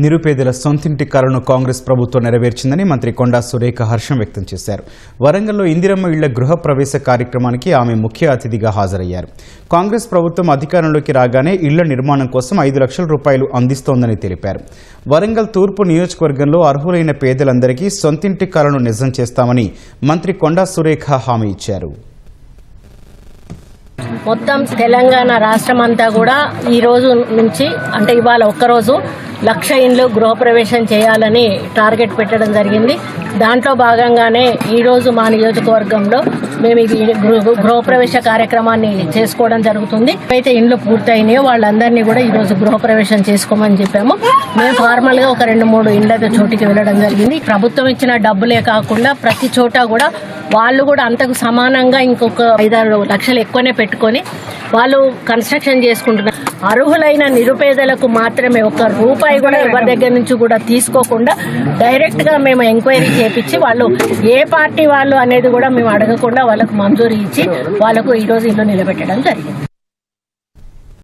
నిరుపేదల సొంతింటి కలను కాంగ్రెస్ ప్రభుత్వం నెరవేర్చిందని మంత్రి కొండా సురేఖ హర్షం వ్యక్తం చేశారు. వరంగల్లో ఇందిరమ్మ ఇళ్ల గృహ ప్రవేశ కార్యక్రమానికి ఆమె ముఖ్య అతిథిగా హాజరయ్యారు. కాంగ్రెస్ ప్రభుత్వం అధికారంలోకి రాగానే ఇళ్ల నిర్మాణం కోసం 5 లక్షల రూపాయలు అందిస్తోందని తెలిపారు. వరంగల్ తూర్పు నియోజకవర్గంలో అర్హులైన పేదలందరికీ సొంతింటి కలను నిజం చేస్తామని మంత్రి కొండా సురేఖ హామీ ఇచ్చారు. మొత్తం తెలంగాణ రాష్ట్రం అంతా కూడా ఈ రోజు నుంచి అంటే ఇవాళ ఒక్కరోజు 1,00,000 ఇండ్లు గృహప్రవేశం చేయాలని టార్గెట్ పెట్టడం జరిగింది. దాంట్లో భాగంగానే ఈరోజు మా నియోజకవర్గంలో మేము ఇది గృహప్రవేశ కార్యక్రమాన్ని చేసుకోవడం జరుగుతుంది. అయితే ఇండ్లు పూర్తయినాయో వాళ్ళందరినీ కూడా ఈరోజు గృహప్రవేశం చేసుకోమని చెప్పాము. మేము ఫార్మల్గా ఒక 2-3 ఇండ్ల చోటికి వెళ్ళడం జరిగింది. ప్రభుత్వం ఇచ్చిన డబ్బులే కాకుండా ప్రతి చోట కూడా వాళ్ళు కూడా అంతకు సమానంగా ఇంకొక 5-6 లక్షలు ఎక్కువనే పెట్టుకొని వాళ్ళు కన్స్ట్రక్షన్ చేసుకుంటున్నారు. అర్హులైన నిరుపేదలకు మాత్రమే 1 రూపాయి కూడా ఎవరి దగ్గర నుంచి కూడా తీసుకోకుండా డైరెక్ట్ గా మేము ఎంక్వైరీ చేపించి వాళ్ళు ఏ పార్టీ వాళ్ళు అనేది కూడా మేము అడగకుండా వాళ్ళకు మంజూరు ఇచ్చి వాళ్ళకు ఈరోజు ఇల్లు నిలబెట్టడం జరిగింది.